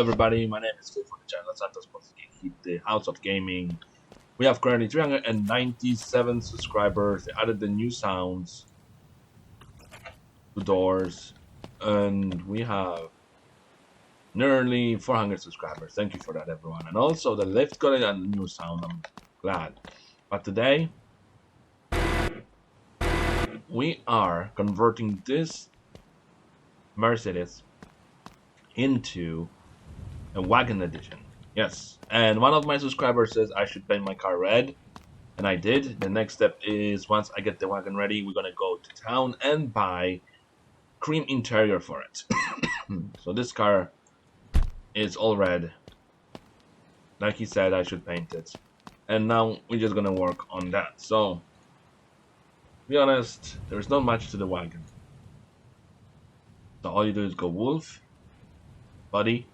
everybody, my name is Phil from the channel Santos Hit the House of Gaming. We have currently 397 subscribers. They added the new sounds to doors, and we have nearly 400 subscribers. Thank you for that, everyone. And also the lift got a new sound. I'm glad. But today we are converting this Mercedes into a wagon edition. Yes, and one of my subscribers says I should paint my car red, and I did. The next step is, once I get the wagon ready, we're gonna go to town and buy cream interior for it. So this car is all red. Like he said, I should paint it, and now we're just gonna work on that. So, to be honest, there's not much to the wagon. So all you do is go wolf, body,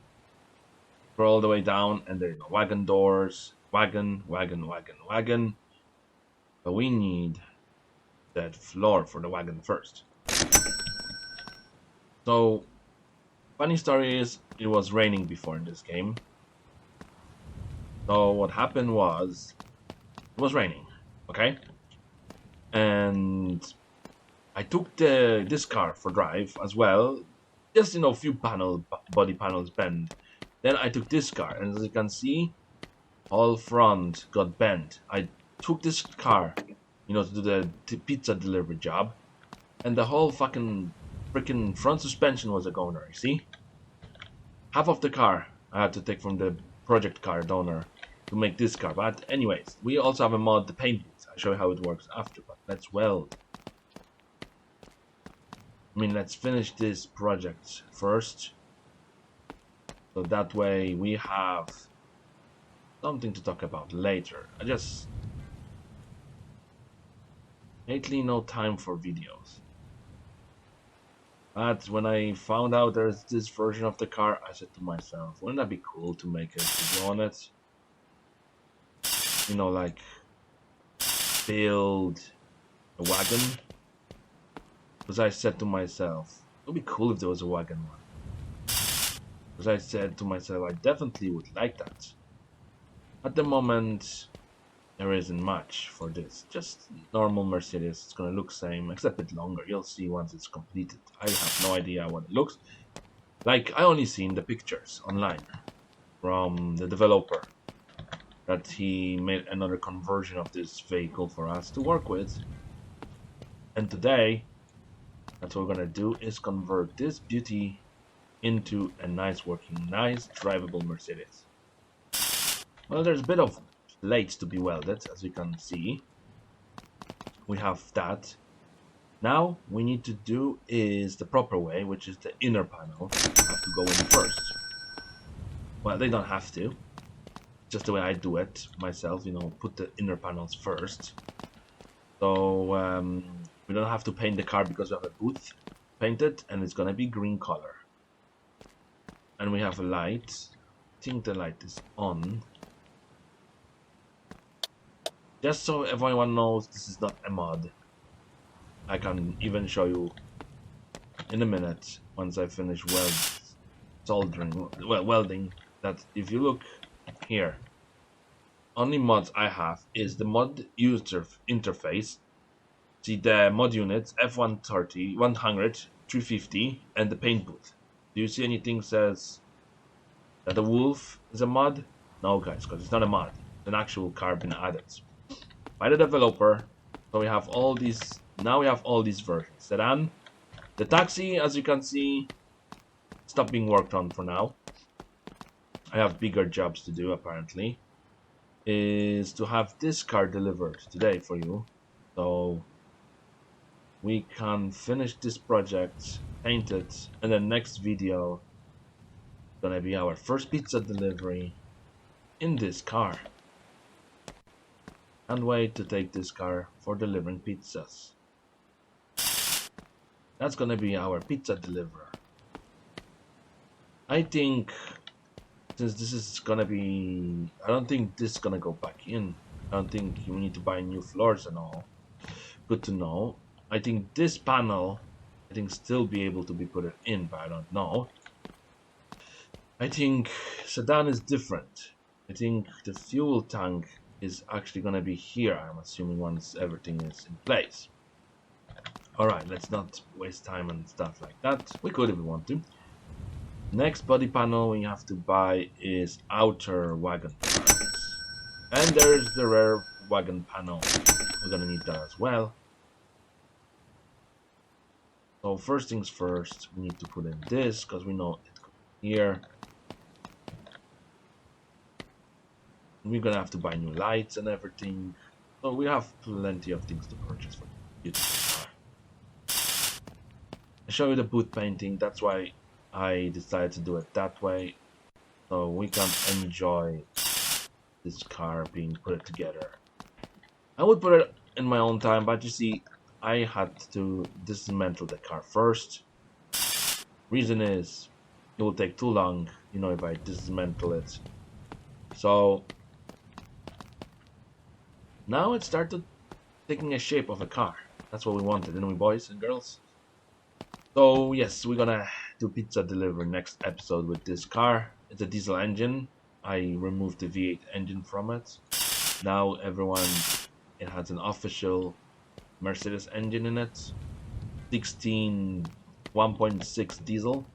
scroll all the way down, and there you go. Wagon doors, wagon. But we need that floor for the wagon first. So, funny story is, it was raining before in this game. So what happened was, it was raining, okay? And I took this car for drive as well. Just, a few body panels bent. Then I took this car, and as you can see, all front got bent. I took this car, to do the pizza delivery job, and the whole freaking front suspension was a goner. You see, half of the car I had to take from the project car donor to make this car. But anyways, we also have a mod, the paint booth. I'll show you how it works after. But let's weld. Let's finish this project first. So that way we have something to talk about later. I just lately no time for videos. But when I found out there's this version of the car, I said to myself, wouldn't that be cool to make a video on it? Like build a wagon. Because I said to myself, it would be cool if there was a wagon one. Because I said to myself, I definitely would like that. At the moment, there isn't much for this. Just normal Mercedes. It's gonna look same, except a bit longer. You'll see once it's completed. I have no idea what it looks like. I only seen the pictures online from the developer, that he made another conversion of this vehicle for us to work with. And today, that's what we're gonna do, is convert this beauty into a nice working, nice drivable Mercedes. Well, there's a bit of plates to be welded, as you can see. We have that. Now we need to do is the proper way, which is the inner panel have to go in first. Well, they don't have to. Just the way I do it myself, put the inner panels first. So we don't have to paint the car because we have a booth painted, and it's gonna be green color. And we have a light. I think the light is on. Just so everyone knows, this is not a mod. I can even show you in a minute, once I finish welding, that if you look here, only mods I have is the mod user interface. See the mod units, F130, 100, 350, and the paint booth. Do you see anything says that the wolf is a mod? No, guys, because it's not a mod. It's an actual car been added by the developer. So we have all these. Now we have all these versions. Sedan, the taxi, as you can see, stopped being worked on for now. I have bigger jobs to do, apparently. Is to have this car delivered today for you, so we can finish this project, paint it, and the next video is gonna be our first pizza delivery in this car. Can't wait to take this car for delivering pizzas. That's gonna be our pizza deliverer. I think, since this is gonna be, I don't think this is gonna go back in. I don't think you need to buy new floors and all. Good to know. I think this panel, still be able to be put in, but I don't know. I think sedan is different. I think the fuel tank is actually gonna be here, I'm assuming, once everything is in place. Alright, let's not waste time and stuff like that. We could if we want to. Next body panel we have to buy is outer wagon parts. And there's the rear wagon panel. We're gonna need that as well. So first things first, we need to put in this because we know it goes here. We're gonna have to buy new lights and everything. So we have plenty of things to purchase for the car. I show you the boot painting, that's why I decided to do it that way. So we can enjoy this car being put together. I would put it in my own time, but you see, I had to dismantle the car first. Reason is, it will take too long, you know, if I dismantle it. So now it started taking a shape of a car. That's what we wanted, didn't we, boys and girls? So yes, we're gonna do pizza delivery next episode with this car. It's a diesel engine. I removed the V8 engine from it. Now it has an official Mercedes engine in it. 16 1.6 diesel.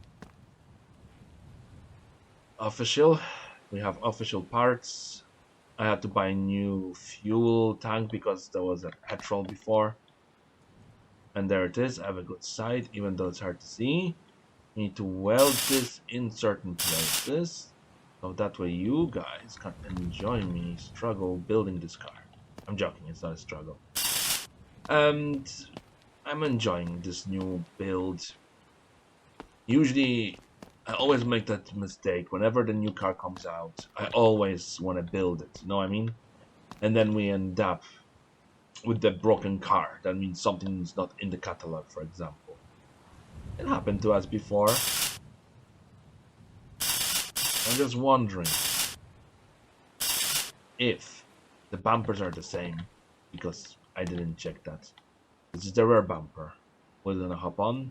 Official. We have official parts. I had to buy a new fuel tank because there was a petrol before. And there it is. I have a good sight, even though it's hard to see. I need to weld this in certain places, so that way you guys can enjoy me struggle building this car. I'm joking, it's not a struggle. And I'm enjoying this new build. Usually, I always make that mistake. Whenever the new car comes out, I always want to build it, you know what I mean? And then we end up with the broken car. That means something's not in the catalog, for example. It happened to us before. I'm just wondering if the bumpers are the same, because I didn't check that. This is the rear bumper. We're gonna hop on.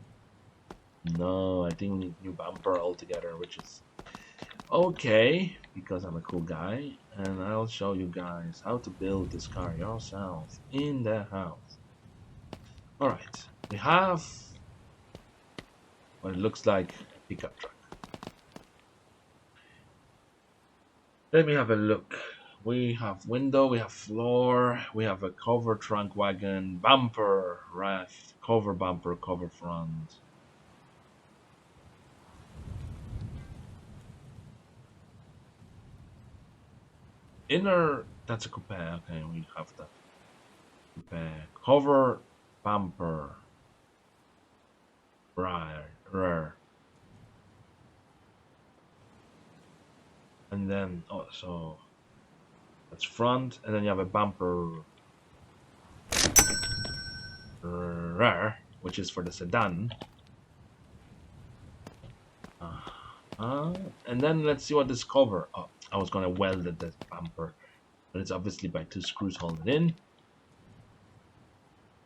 No, I think we need new bumper altogether, which is okay, because I'm a cool guy, and I'll show you guys how to build this car yourself in the house. Alright, we have what it looks like a pickup truck. Let me have a look. We have window, we have floor, we have a cover trunk wagon, bumper, ref, cover bumper, cover front. Inner, that's a coupe, okay, we have that. Coupe, cover, bumper, rear. And then, oh, so that's front, and then you have a bumper rear, which is for the sedan. And then let's see what this cover. Oh, I was gonna weld the bumper, but it's obviously by 2 screws holding it in.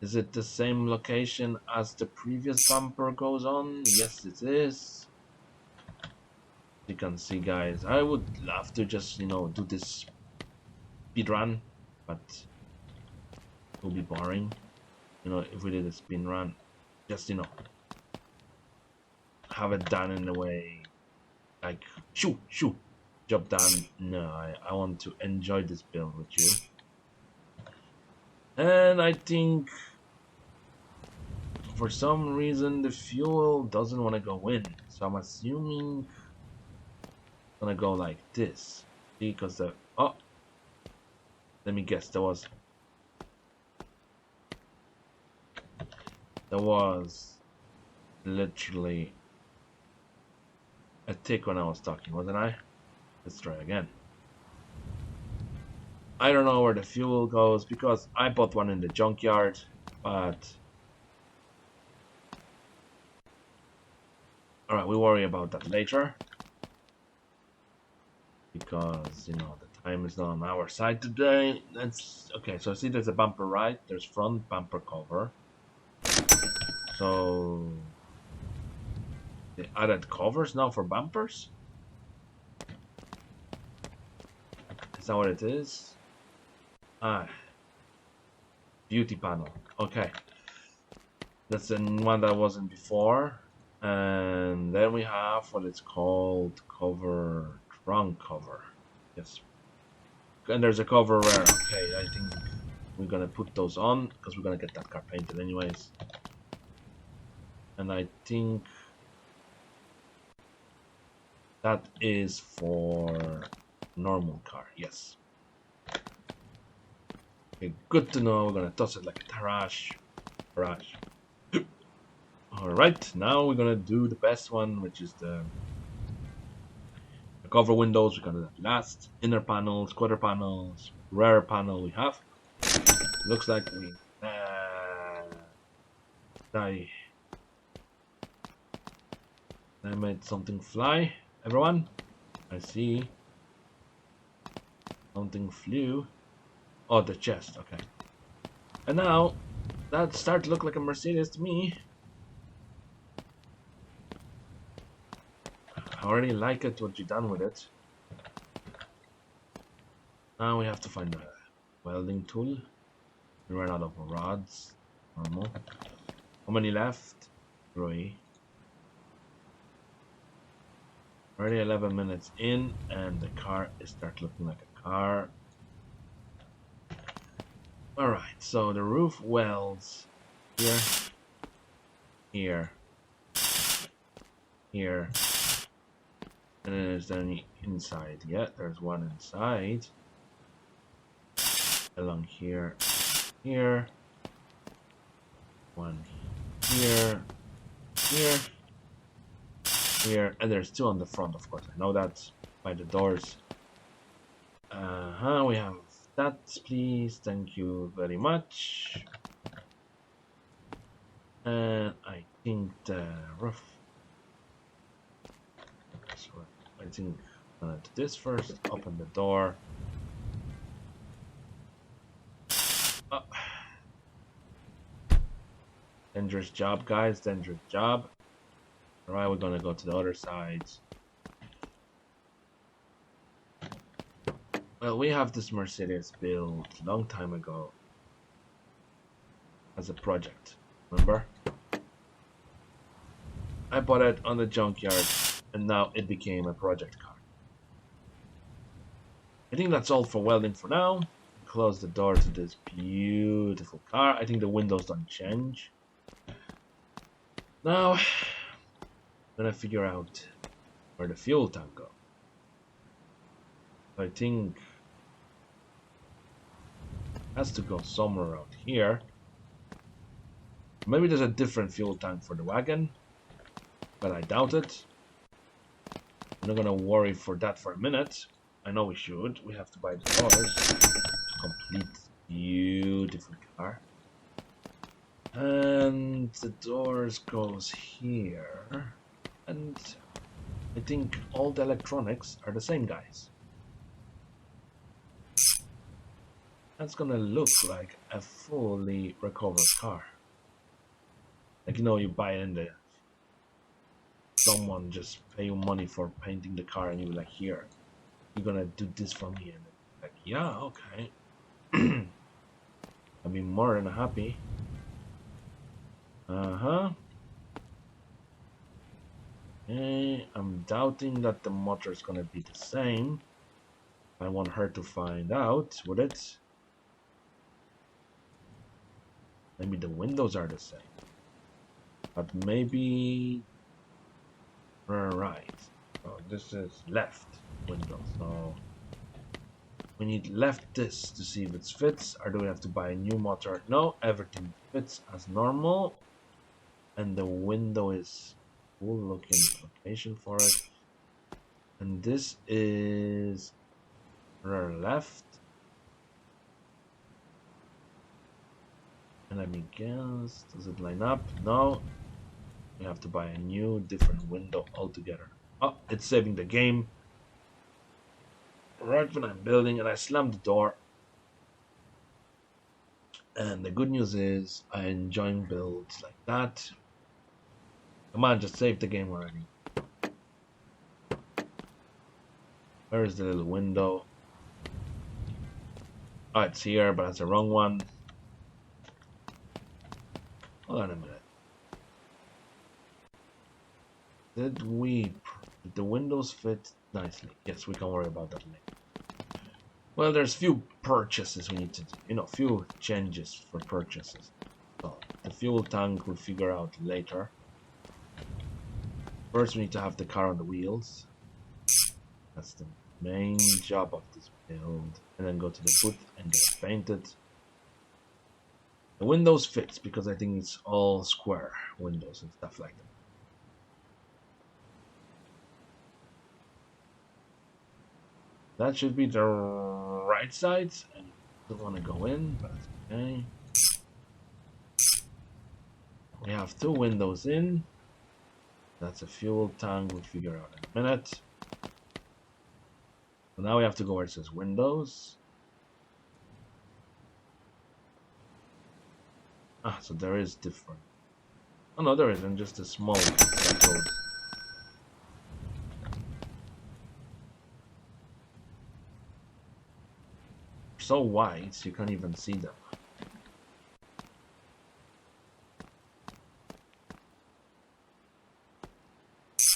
Is it the same location as the previous bumper goes on? Yes, it is. You can see, guys, I would love to just, you know, do this speed run, but it will be boring, you know, if we did a spin run. Just, you know, have it done in a way like shoo, job done. No, I want to enjoy this build with you. And I think for some reason the fuel doesn't want to go in, so I'm assuming I'm gonna go like this, because the let me guess, there was literally a tick when I was talking, wasn't I? Let's try again. I don't know where the fuel goes because I bought one in the junkyard, but alright, we'll worry about that later, because, you know, the time is not on our side today. That's okay. So see, there's a bumper right, there's front bumper cover. So they added covers now for bumpers. that what it is? Ah, beauty panel. Okay. That's the one that wasn't before. And then we have what it's called cover, trunk cover. Yes. And there's a cover rare. Okay, I think we're gonna put those on because we're gonna get that car painted anyways. And I think that is for normal car. Yes. Okay, good to know. We're gonna toss it like a garage. Alright, now we're gonna do the best one, which is the cover windows. We're gonna do that last. Inner panels, quarter panels, rear panel we have. Looks like we I made something fly. Everyone, I see something flew. Oh, the chest. Okay. And now that starts to look like a Mercedes to me. I already like it. What you done with it? Now we have to find a welding tool. We ran out of rods. Normal. How many left? 3. Already 11 minutes in, and the car is start looking like a car. Alright, so the roof welds here, here, here, and then there's any inside. Yeah, there's one inside. Along here, here, one here, here, here, and there's 2 on the front, of course. I know that by the doors. We have that, please. Thank you very much. And I think the roof. So I think I'm gonna do this first. Open the door. Oh. Dangerous job, guys. Dangerous job. Alright, we're gonna go to the other side. Well, we have this Mercedes built a long time ago as a project. Remember? I bought it on the junkyard and now it became a project car. I think that's all for welding for now. Close the door to this beautiful car. I think the windows don't change. Now, I'm gonna figure out where the fuel tank goes. I think it has to go somewhere out here. Maybe there's a different fuel tank for the wagon, but I doubt it. I'm not gonna worry for that for a minute. I know we should. We have to buy the doors to complete this beautiful car. And the doors goes here. And I think all the electronics are the same, guys. That's gonna look like a fully recovered car. Like, you know, you buy it and someone just pay you money for painting the car and you're like, here, you're gonna do this for me. And like, yeah, okay. I'd be more than happy. Okay, I'm doubting that the motor is gonna be the same. I want her to find out, would it? Maybe the windows are the same. But maybe right. So this is left window. So we need left this to see if it fits, or do we have to buy a new motor? No, everything fits as normal. And the window is cool looking location for it. And this is rear left. And let me guess, does it line up? No. We have to buy a new, different window altogether. Oh, it's saving the game. Right when I'm building, and I slammed the door. And the good news is, I enjoy builds like that. Come on, just save the game already. Where is the little window? Oh, it's here, but that's the wrong one. Hold on a minute. Did the windows fit nicely? Yes, we can worry about that later. Well, there's few purchases we need to do. You know, few changes for purchases. So, the fuel tank we'll figure out later. First, we need to have the car on the wheels. That's the main job of this build. And then go to the booth and get it painted. The windows fits because I think it's all square windows and stuff like that. That should be the right side. I still want to go in, but that's okay. We have two windows in. That's a fuel tank. We'll figure out in a minute. So now we have to go where it says windows. Ah, so there is different. Oh no, there isn't. Just a small that goes. So wide, you can't even see them.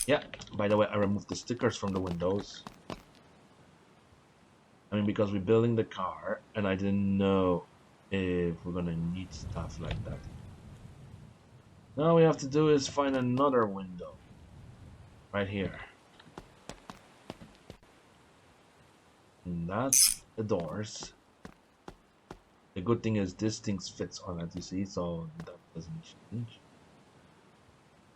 Yeah, by the way, I removed the stickers from the windows. I mean, because we're building the car, and I didn't know if we're gonna need stuff like that. Now all we have to do is find another window. Right here. And that's the doors. The good thing is this thing fits on it, you see, so that doesn't change.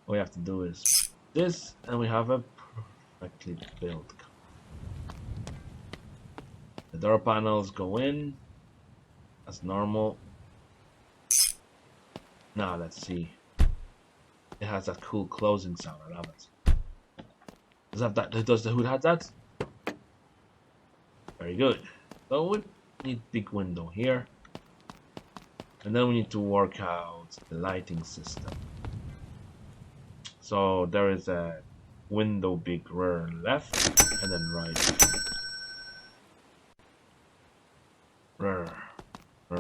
All we have to do is this, and we have a perfectly built car. The door panels go in as normal. Now let's see. It has that cool closing sound. I love it. Does the hood have that? Very good. So we need big window here. And then we need to work out the lighting system. So there is a window big rear left and then right. Rear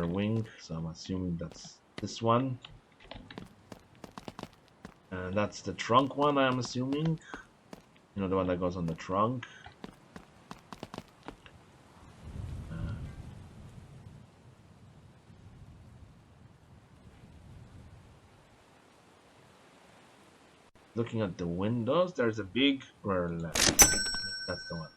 wing, so I'm assuming that's this one. And that's the trunk one, I'm assuming. You know, the one that goes on the trunk. Looking at the windows, there's a big rear left. That's the one.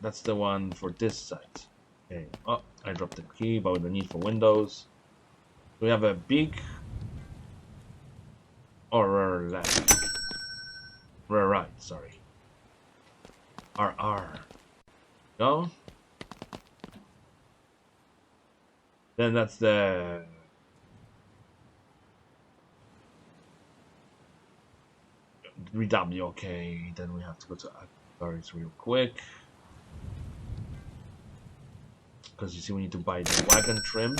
That's the one for this side. Okay. Oh, I dropped the key, but with the need for windows. We have a big rear left. Rear right, sorry. RR. Go. Then that's the W, okay. Then we have to go to accessories real quick. Because you see, we need to buy the wagon trim.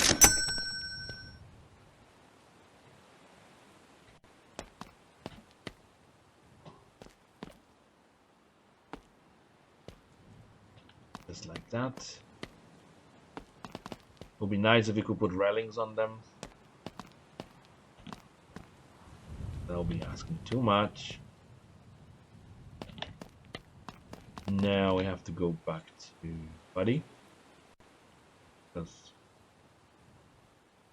Just like that. It would be nice if we could put railings on them. That'll be asking too much. Now we have to go back to Buddy. Because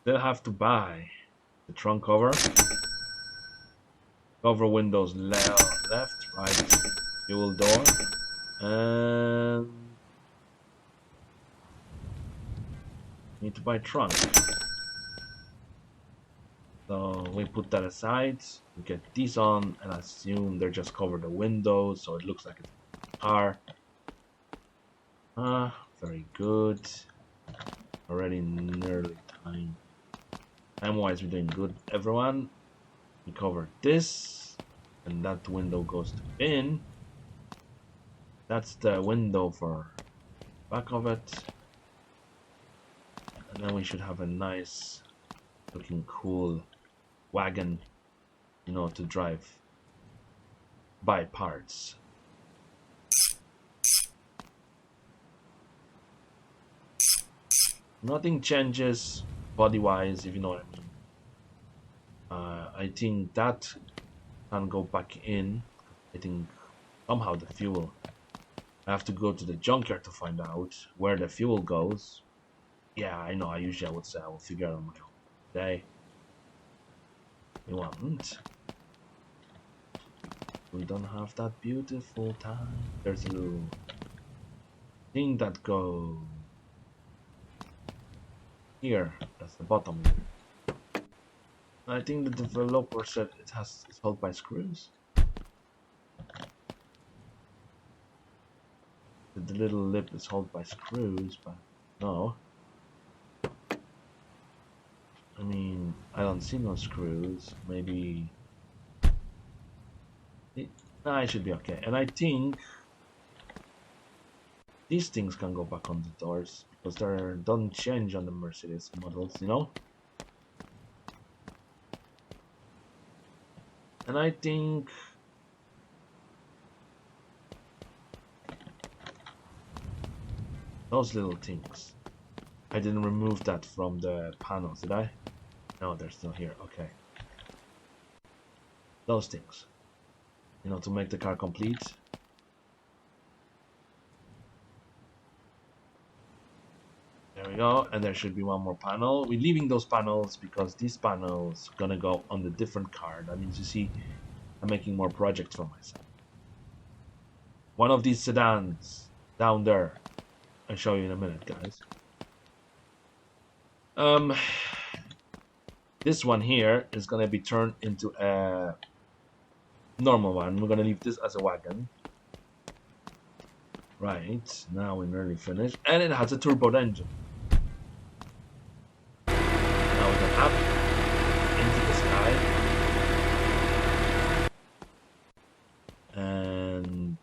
they'll have to buy the trunk cover. Cover windows left, right, fuel door, and need to buy trunk. So we put that aside, we get these on, and assume they're just cover the windows, so it looks like it's a car. Very good. Already nearly time. Time-wise, we're doing good, everyone. We covered this, and that window goes to in. That's the window for back of it. And then we should have a nice looking cool wagon, you know, to drive, buy parts. Nothing changes body-wise, if you know what I mean. I think that can go back in. I think somehow the fuel. I have to go to the junkyard to find out where the fuel goes. Yeah, I know. I would say I will figure out on my own today. We won't. We don't have that beautiful time. There's a little thing that goes here. That's the bottom. I think the developer said it's held by screws. The little lip is held by screws, but no. I mean, I don't see no screws. Maybe. No, I should be okay. And I think these things can go back on the doors because they don't change on the Mercedes models, you know? And I think those little things. I didn't remove that from the panels, did I? No, they're still here. Okay. Those things. You know, to make the car complete. There we go. And there should be one more panel. We're leaving those panels because these panels gonna go on the different car. That means, you see, I'm making more projects for myself. One of these sedans down there. I'll show you in a minute, guys. This one here is gonna be turned into a normal one. We're gonna leave this as a wagon. Right, now we're nearly finished. And it has a turbo engine. Now we go up into the sky. And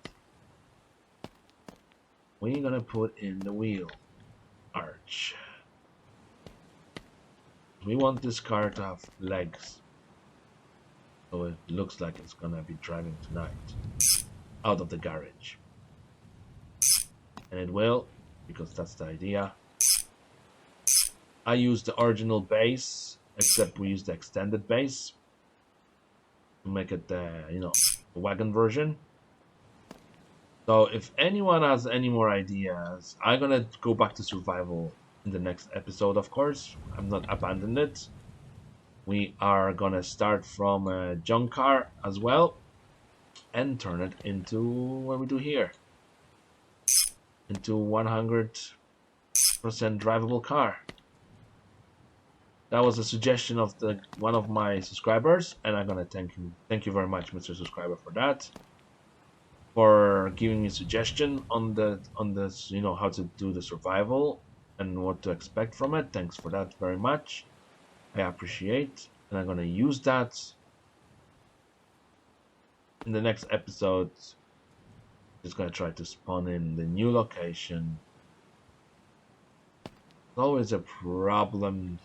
we're gonna put in the wheel arch. We want this car to have legs. So it looks like it's gonna be driving tonight out of the garage. And it will, because that's the idea. I use the original base, except we use the extended base to make it the, you know, the wagon version. So if anyone has any more ideas, I'm gonna go back to survival in the next episode, of course. I'm not abandoning it. We are gonna start from a junk car as well and turn it into what we do here. Into 100% drivable car. That was a suggestion of one of my subscribers, and I'm gonna thank you very much, Mr. Subscriber, for that, for giving me a suggestion on this, you know, how to do the survival and what to expect from it. Thanks for that very much. I appreciate, and I'm gonna use that in the next episode. Just gonna try to spawn in the new location. It's always a problem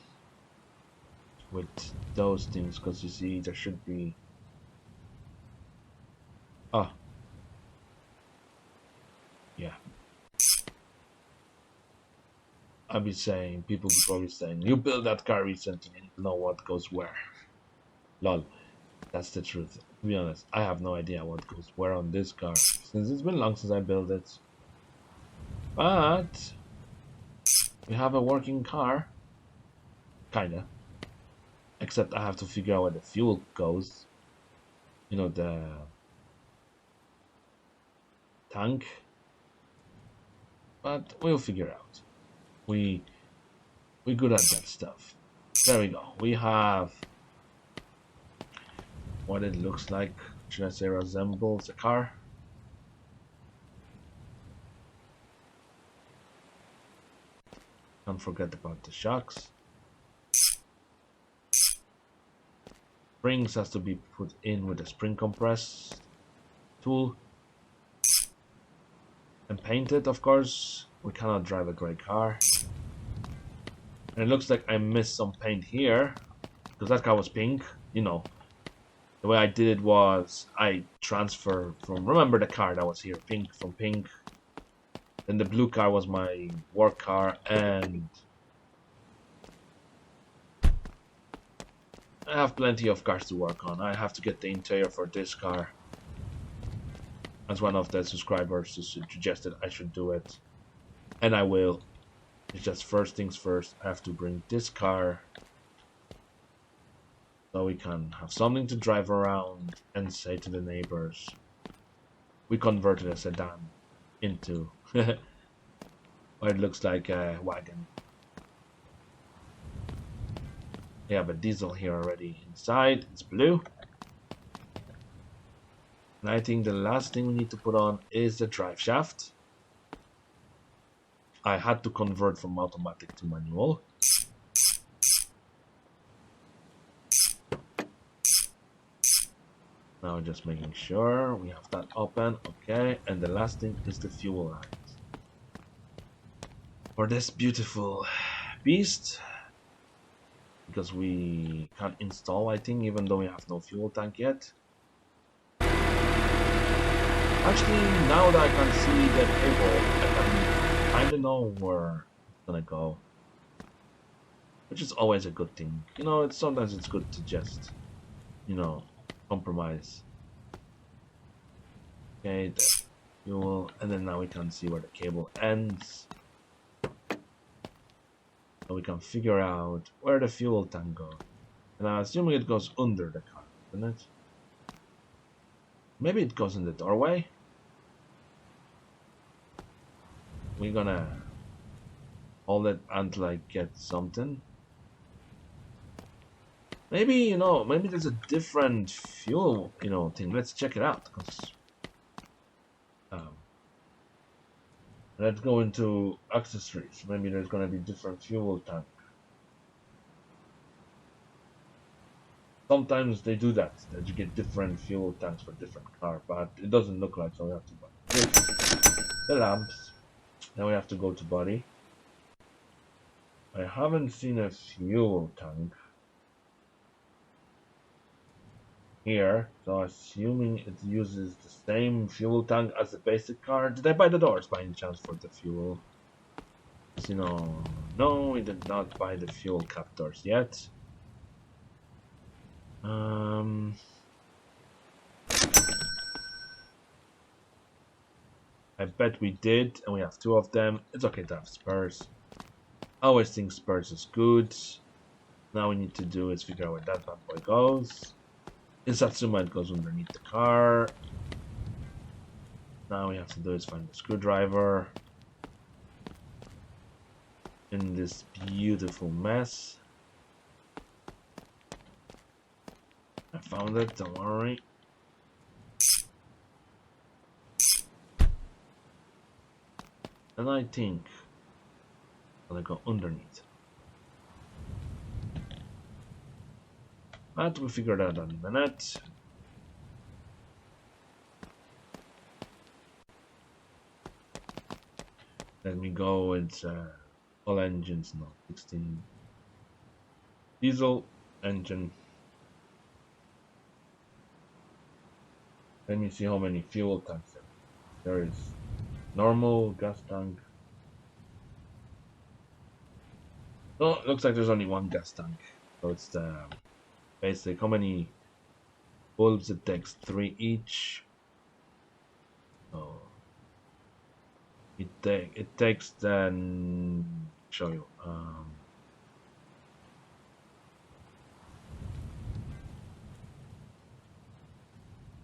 with those things because, you see, there should be yeah, I'll be saying, people will probably saying, you built that car recently and you know what goes where. Lol, that's the truth. To be honest, I have no idea what goes where on this car, since it's been long since I built it. But we have a working car, kinda. Except I have to figure out where the fuel goes. You know, the tank. But we'll figure out. We're good at that stuff. There we go. We have what it looks like, should I say, resembles a car. Don't forget about the shocks. Springs has to be put in with a spring compress tool and painted, of course. We cannot drive a grey car. And it looks like I missed some paint here because that car was pink. You know, the way I did it was I transferred from, remember the car that was here, from pink. Then the blue car was my work car, and I have plenty of cars to work on. I have to get the interior for this car. As one of the subscribers suggested I should do it. And I will. It's just first things first. I have to bring this car so we can have something to drive around and say to the neighbors. We converted a sedan into what it looks like a wagon. We have a diesel here already inside. It's blue. And I think the last thing we need to put on is the drive shaft. I had to convert from automatic to manual. Now just making sure we have that open. Okay, and the last thing is the fuel lines. For this beautiful beast. Because we can't install, I think, even though we have no fuel tank yet. Actually, now that I can see the cable, I can kind of know where it's gonna go. Which is always a good thing. You know, sometimes it's good to just, you know, compromise. Okay, the fuel, and then now we can see where the cable ends. So we can figure out where the fuel tank goes. And I'm assuming it goes under the car, doesn't it? Maybe it goes in the doorway. We're gonna hold it until I get something. Maybe, you know, maybe there's a different fuel, you know, thing. Let's check it out. Let's go into accessories. Maybe there's gonna be different fuel tank. Sometimes they do that you get different fuel tanks for different car, but it doesn't look like, so we have to buy the lamps. Then we have to go to body. I haven't seen a fuel tank here, so assuming it uses the same fuel tank as the basic car. Did I buy the doors by any chance for the fuel? You know, no, we did not buy the fuel captors yet. I bet we did, and we have two of them. It's okay to have spares. I always think spares is good. Now we need to do is figure out where that bad boy goes. In Satsuma it goes underneath the car. Now we have to do is find the screwdriver in this beautiful mess. I found it, don't worry. And I think I'm gonna go underneath. But we'll figure that out in a minute. Let me go with all engines now. 16 diesel engine. Let me see how many fuel tanks there is. Normal gas tank. Oh, looks like there's only one gas tank. So it's the basic. How many bulbs? It takes 3 each. Oh, it takes then show you.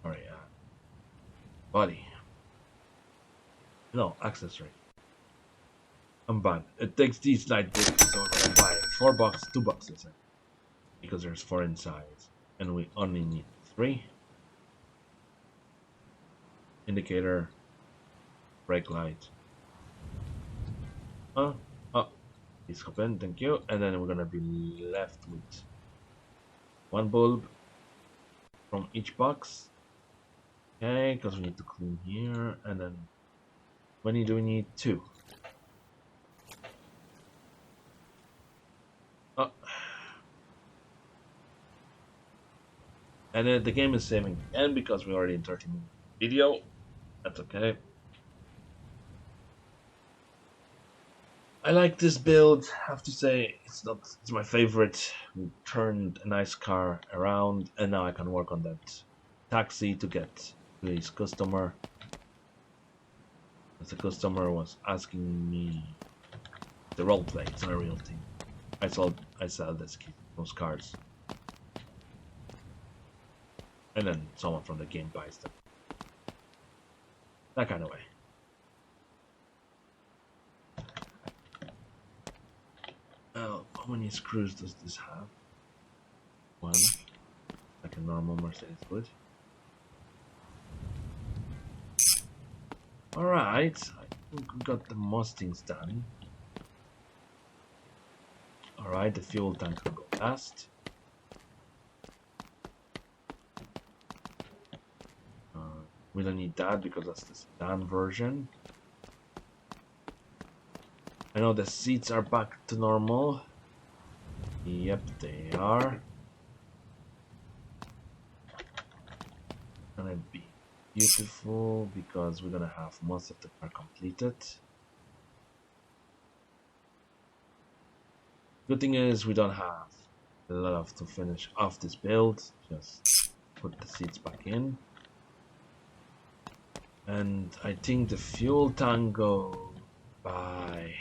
Alright, body. No, accessory. I'm bad. It takes these light bulbs, so I'm gonna buy 4 boxes, 2 boxes, because there's 4 inside, and we only need 3. Indicator, brake light. Oh, please hop in, thank you. And then we're gonna be left with 1 bulb from each box. Okay, because we need to clean here, and then how many do we need? 2. Oh. And the game is saving again because we're already in 30-minute video. That's okay. I like this build. I have to say, it's my favorite. We turned a nice car around, and now I can work on that taxi to get to his customer. As the customer was asking me the role play, it's not a real thing. I sell those cars, and then someone from the game buys them. That kind of way. How many screws does this have? One, like a normal Mercedes would. Alright, I think we got the Mustangs done. Alright, the fuel tank will go last. We don't need that because that's the sedan version. I know the seats are back to normal. Yep, they are. Gonna be beautiful because we're gonna have most of the car completed. Good thing is we don't have a lot to finish off this build. Just put the seats back in. And I think the fuel tank goes by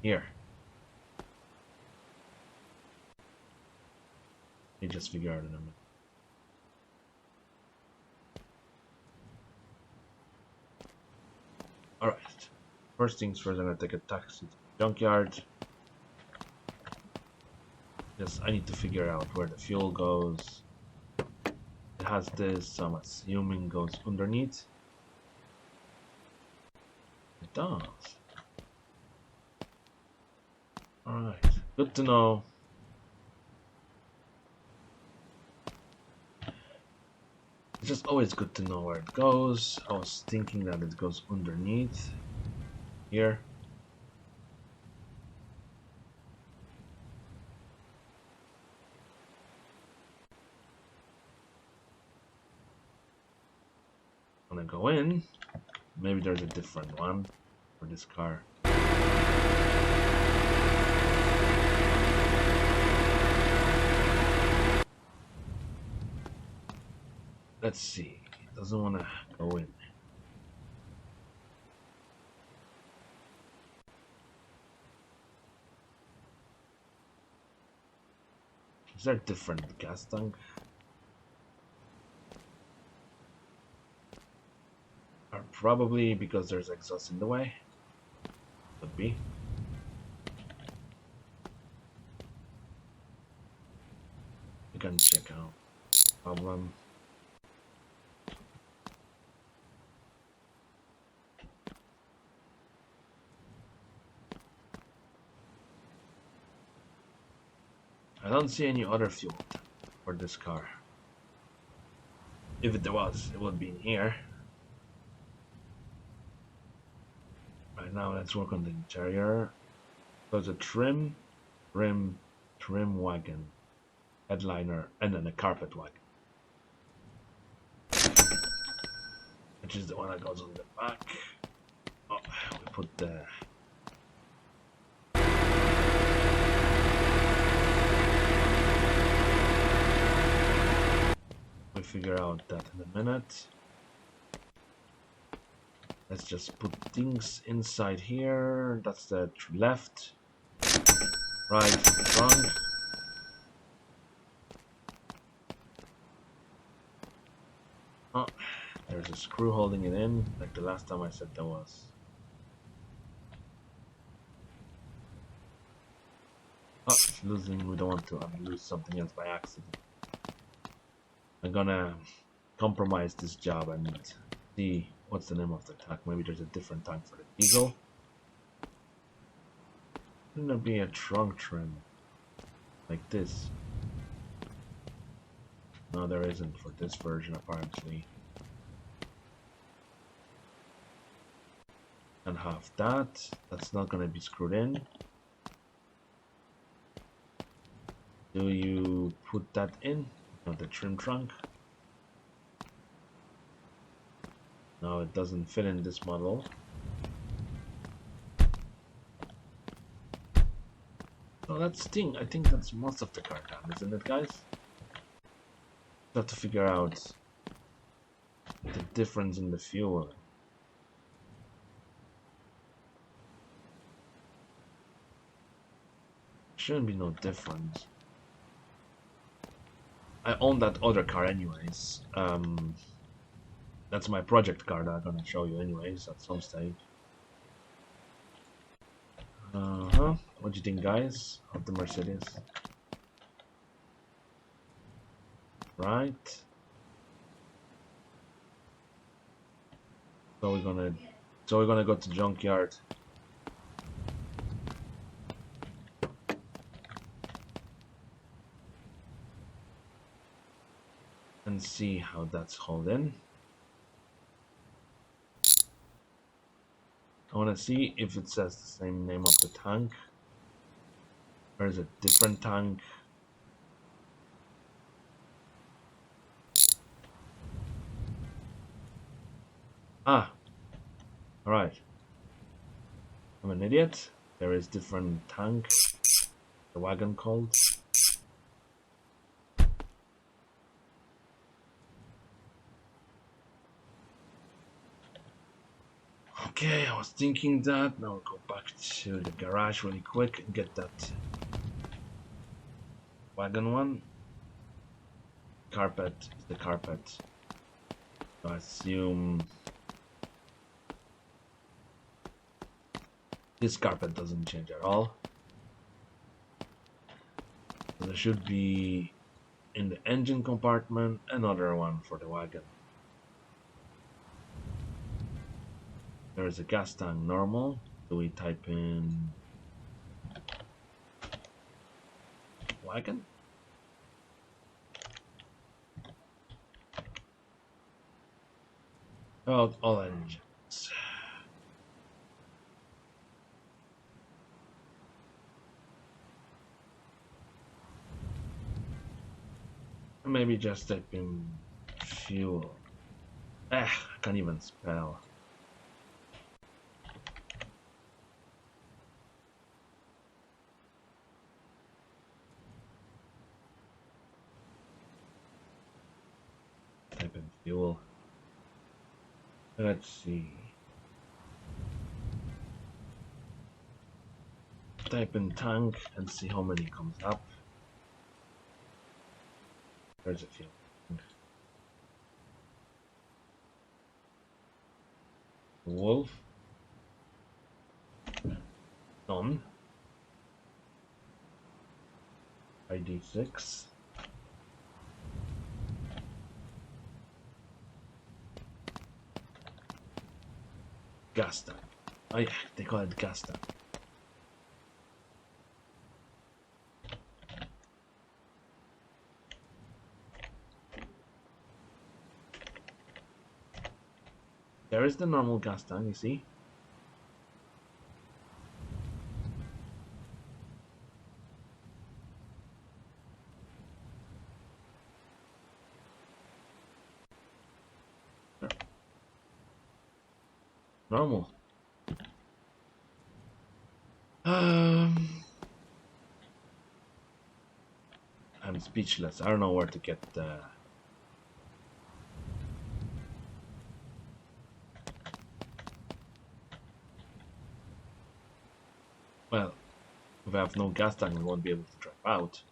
here. Let me just figure out in a minute. Alright. First things first, I'm gonna take a taxi to the junkyard. Yes, I need to figure out where the fuel goes. It has this, so I'm assuming goes underneath. It does. Alright, good to know. It's just always good to know where it goes. I was thinking that it goes underneath here. I'm gonna go in. Maybe there's a different one for this car. Let's see. It doesn't want to go in. Is there a different gas tank? Or probably because there's exhaust in the way. Could be. You can check out. Problem. I don't see any other fuel for this car. If there was, it would be in here. Right now, let's work on the interior. There's a trim, rim, trim wagon, headliner, and then a carpet wagon. Which is the one that goes on the back. Oh, we put the... We'll figure out that in a minute. Let's just put things inside here. That's the left, right, front. Oh, there's a screw holding it in, like the last time I said there was. Oh, it's losing. We don't want to lose something else by accident. I'm gonna compromise this job and see what's the name of the tank. Maybe there's a different tank for the diesel. Shouldn't there be a trunk trim like this? No, there isn't for this version apparently. And have that. That's not gonna be screwed in. Do you put that in? Not the trim trunk. No, it doesn't fit in this model. So that's the thing. I think that's most of the carton, isn't it, guys? Have to figure out the difference in the fuel. Shouldn't be no difference. I own that other car anyways. That's my project car that I'm gonna show you anyways at some stage. What do you think, guys, of the Mercedes? Right. So we're gonna go to junkyard. And see how that's holding. I want to see if it says the same name of the tank, or is it different tank? Ah, alright. I'm an idiot. There is different tank. The wagon called. Okay, I was thinking that. Now I'll go back to the garage really quick and get that wagon one. Carpet is the carpet. So I assume this carpet doesn't change at all. So there should be in the engine compartment another one for the wagon. There is a gas tank normal. Do we type in wagon? Oh, all engines. Maybe just type in fuel. I can't even spell. Type in fuel. Let's see. Type in tank and see how many comes up. There's a fuel. Wolf. None. ID6. Gas tank. Oh yeah, they call it gas tank. There is the normal gas tank, you see? Normal. I'm speechless. I don't know where to get the... Well, if I have no gas tank, I won't be able to drive out.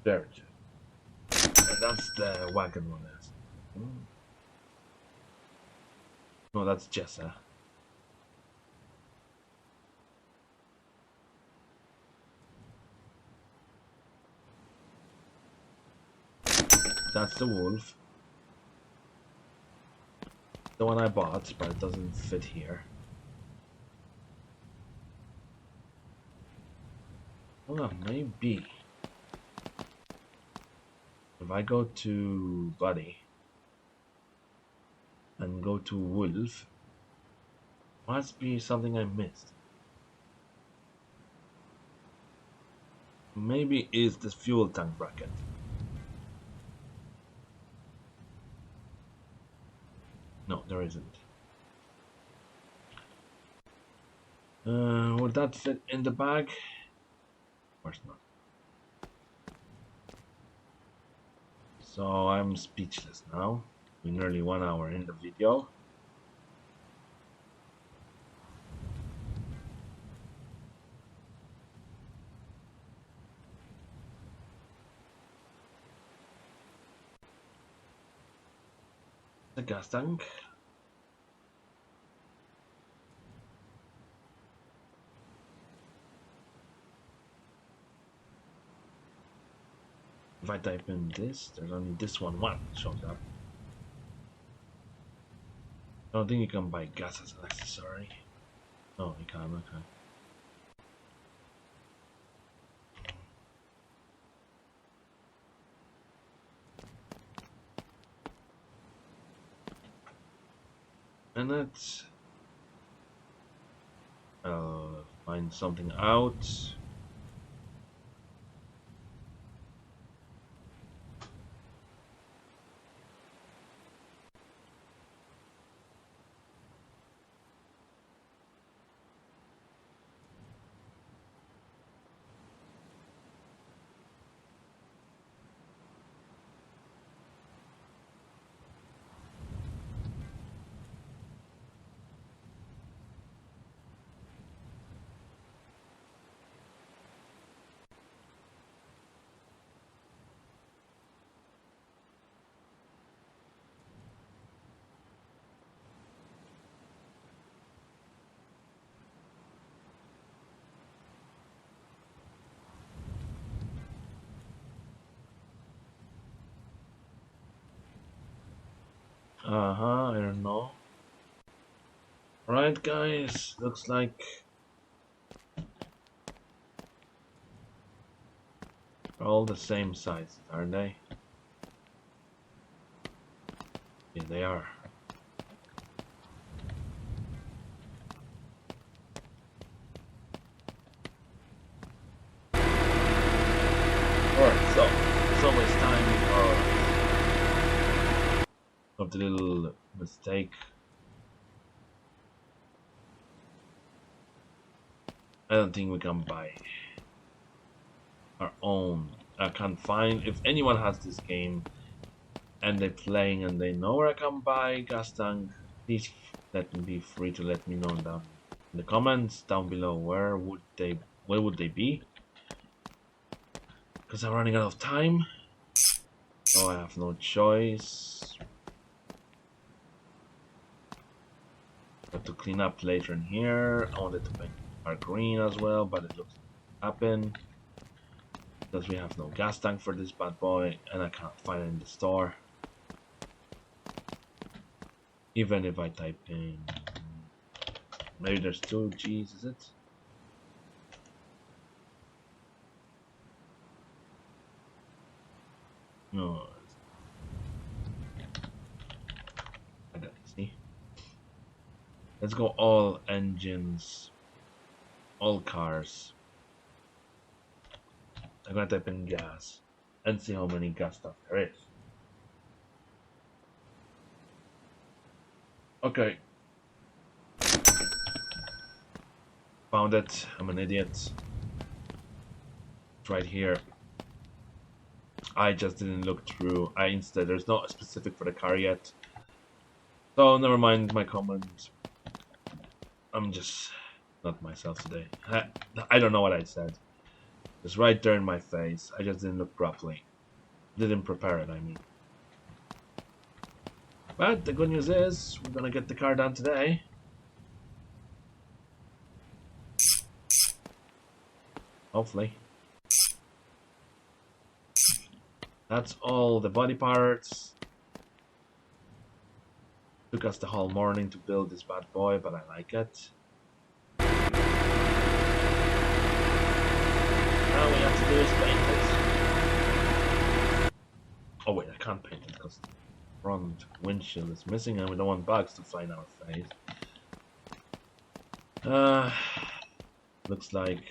There it is. That's the wagon one. No, that's Jessa. That's the wolf. The one I bought, but it doesn't fit here. Hold on, maybe. If I go to body and go to wolf, must be something I missed. maybe is the fuel tank bracket. No, there isn't. Would that fit in the bag? Of course not. So I'm speechless now. We're nearly 1 hour in the video. The gas tank. If I type in this, there's only this one shows up. I don't think you can buy gas as an accessory. Oh, you can, okay. And let's find something out. I don't know. Alright guys, looks like they're all the same size, aren't they? Yeah, they are. Alright, so it's always time of the little mistake. I don't think we can buy our own. I can't find, if anyone has this game and they're playing and they know where I can buy gas tank, please let me be free to let me know down in the comments down below. Where would they be? Because I'm running out of time, so I have no choice. Have to clean up later in here. I wanted to make our green as well, but it looks like happen because we have no gas tank for this bad boy, and I can't find it in the store. Even if I type in, maybe there's 2 G's, is it? No. I don't see. Let's go all engines, all cars. I'm gonna type in gas and see how many gas stuff there is. Okay. Found it. I'm an idiot. It's right here. I just didn't look through. There's no specific for the car yet. So never mind my comment. I'm just not myself today. I don't know what I said. It's right there in my face. I just didn't look properly. Didn't prepare it, I mean. But the good news is, we're gonna get the car done today. Hopefully. That's all the body parts. Took us the whole morning to build this bad boy, but I like it. All we have to do is paint it. Oh wait, I can't paint it because the front windshield is missing and we don't want bugs to fly in our face. Looks like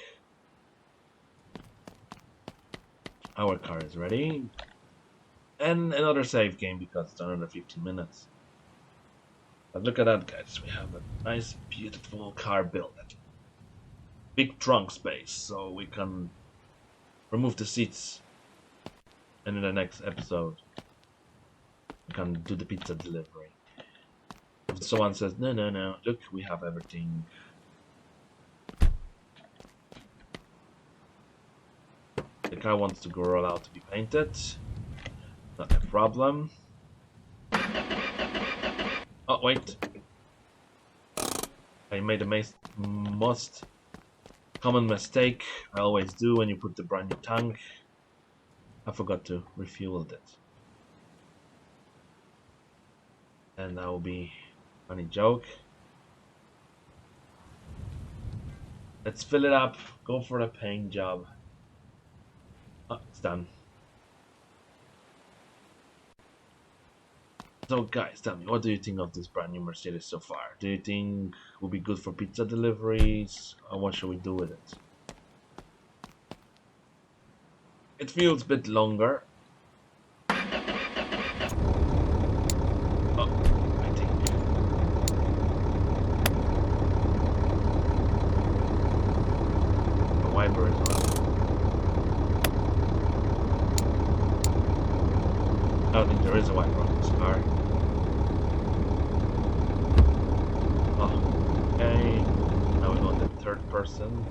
Our car is ready. And another save game because it's another 15 minutes. But look at that, guys. We have a nice, beautiful car built. Big trunk space, so we can remove the seats. And in the next episode, we can do the pizza delivery. If someone says, no, no, no, look, we have everything. The car wants to go roll out to be painted. Not a problem. Oh, wait. I made a most common mistake I always do when you put the brand new tank. I forgot to refuel it. And that will be a funny joke. Let's fill it up. Go for the paint job. Oh, it's done. So guys, tell me, what do you think of this brand new Mercedes so far? Do you think it will be good for pizza deliveries? Or what should we do with it? It feels a bit longer. Oh, I think. The wiper is on. I don't think there is a wiper on this car. Oh, okay. Now we go on the third person.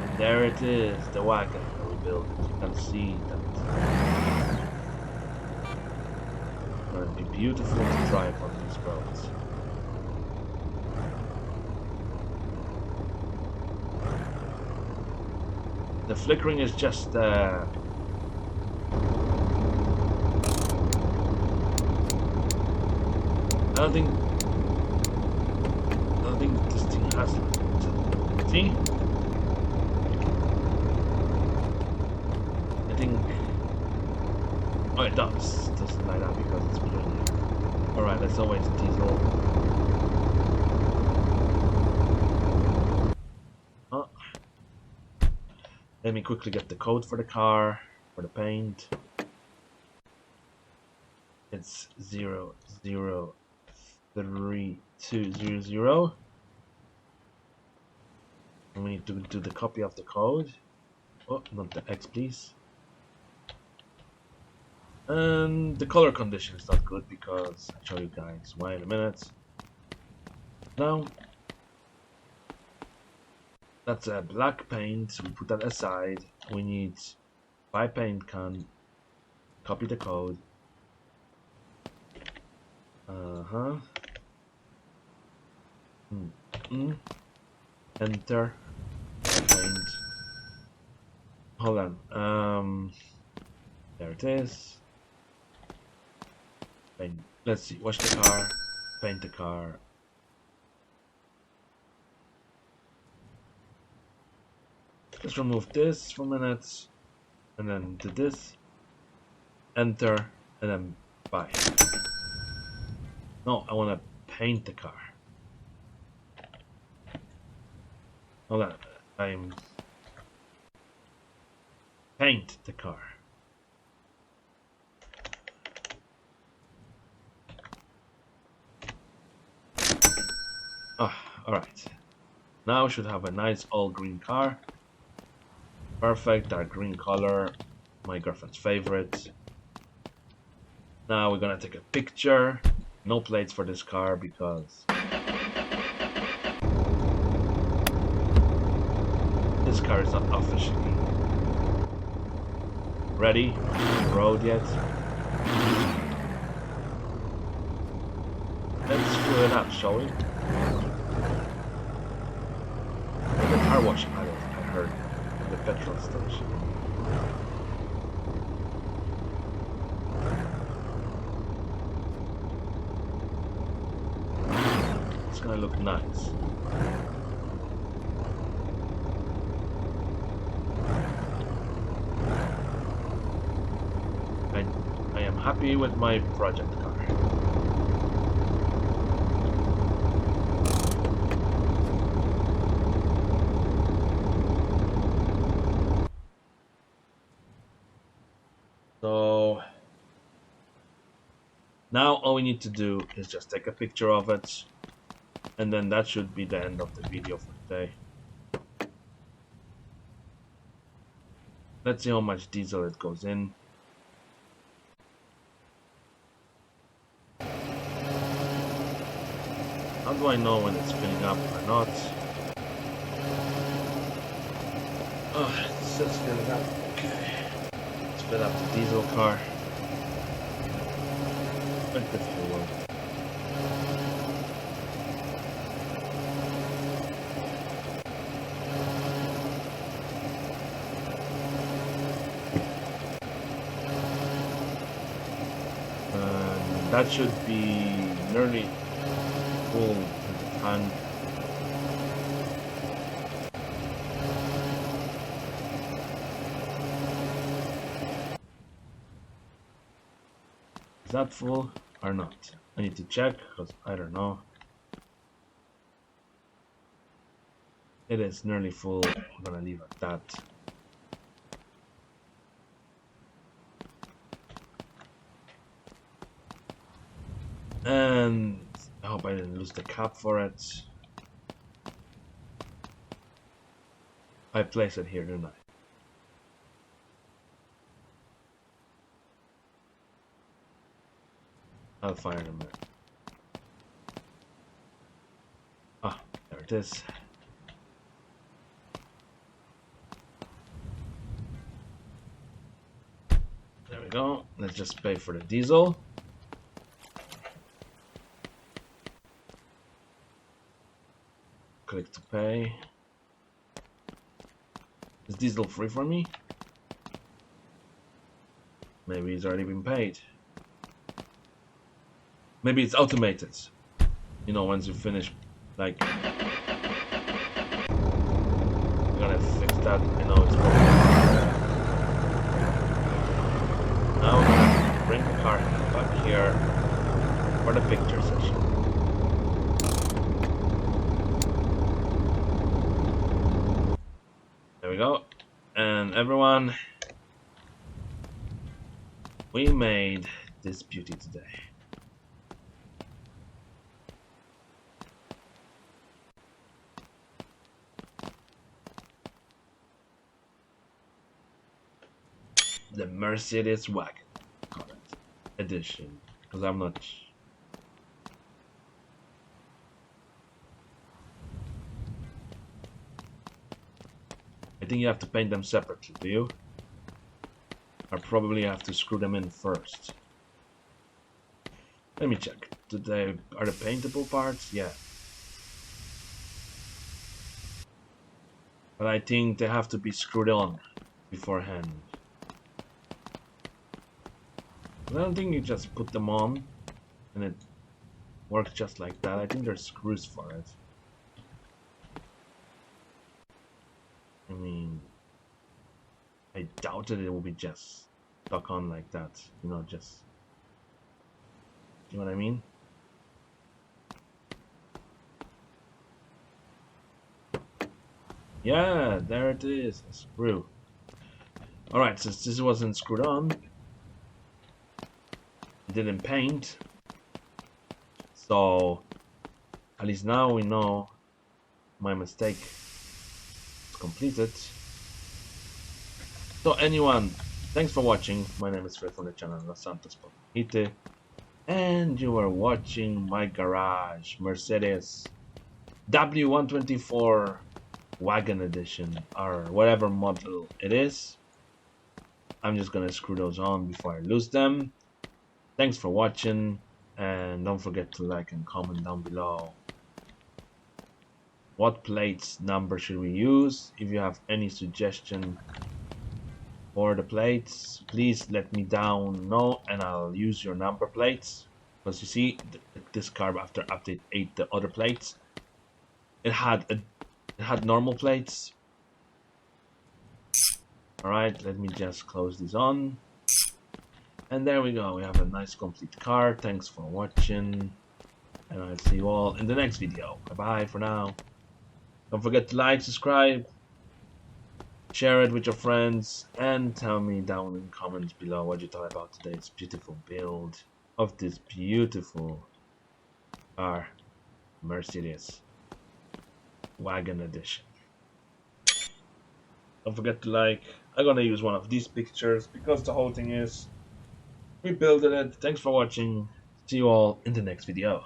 And there it is, the wagon that we built. You can see that. It's going to be beautiful to drive on these roads. The flickering is just I don't think this thing has like, see? I think oh, it does. It doesn't light up because it's blue. Alright, let's always diesel. Let me quickly get the code for the car, for the paint. It's 00320. And we need to do the copy of the code. Oh, not the X, please. And the color condition is not good because I'll show you guys why in a minute. Now, that's a black paint, so we put that aside. We need 5 paint can, copy the code. Enter paint. Hold on. There it is. Paint. Let's see. Wash the car. Paint the car. Let's remove this for a minute, and then do this. Enter, and then buy. No, I want to paint the car. Hold on, I'm paint the car. Alright. Now we should have a nice all green car. Perfect, dark green color. My girlfriend's favorite. Now we're gonna take a picture. No plates for this car because this car is not officially ready on the road yet. Let's fill it up, shall we? The car wash I heard at the petrol station. It's gonna look nice. I am happy with my project car. Now all we need to do is just take a picture of it, and then that should be the end of the video for today. Let's see how much diesel it goes in. How do I know when it's filling up or not? Oh, it says filling up. Okay. Let's fill up the diesel car. Let the fuel. That should be nearly full in the tank. Is that full or not? I need to check because I don't know. It is nearly full. I'm gonna leave it at that. And I hope I didn't lose the cap for it. I place it here, didn't I? I'll fire them there. Ah, there it is. There we go. Let's just pay for the diesel. Click to pay. Is diesel free for me? Maybe it's already been paid. Maybe it's automated. You know, once you finish, like, you gotta fix that. I know it's broken. Now I'm gonna bring the car back here for the picture session. There we go. And everyone, we made this beauty today. The Mercedes Wagon edition, because I'm not. I think you have to paint them separately, do you? Or probably have to screw them in first. Let me check. Are the paintable parts? Yeah. But I think they have to be screwed on beforehand. I don't think you just put them on and it works just like that. I think there's screws for it. I mean, I doubted it will be just stuck on like that. You know, just... You know what I mean? Yeah, there it is. A screw. Alright, since this wasn't screwed on, didn't paint, so at least now we know my mistake is completed. So anyone, thanks for watching. My name is Fred from the channel Los Santos Hite, and you are watching my Garage Mercedes W124 Wagon Edition, or whatever model it is. I'm just gonna screw those on before I lose them. Thanks for watching, and don't forget to like and comment down below. What plates number should we use? If you have any suggestion for the plates, please let me down know, and I'll use your number plates. Because you see, this car after update 8, the other plates, it had normal plates. All right, let me just close this on. And there we go, we have a nice complete car. Thanks for watching, and I'll see you all in the next video. Bye bye for now. Don't forget to like, subscribe, share it with your friends, and tell me down in the comments below what you thought about today's beautiful build. of this beautiful R Mercedes Wagon edition. Don't forget to like. I'm gonna use one of these pictures because the whole thing is we built it. Thanks for watching. See you all in the next video.